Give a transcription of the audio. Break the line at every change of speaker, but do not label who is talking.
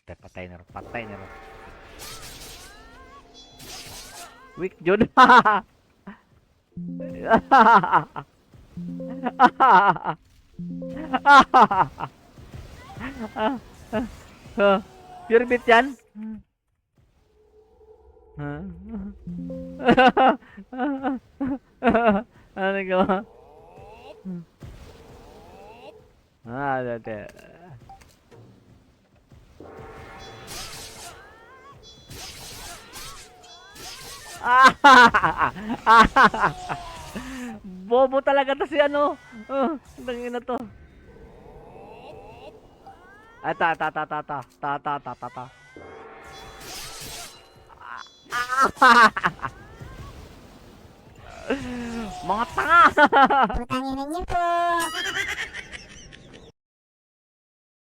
Patay na ro. Patay na ro. Weak jud. Pure beat yan. Ano gawa? Dati. Bobo talaga to si ano. Tangina to. Ta. Mga tanga.
Putangin niyo po.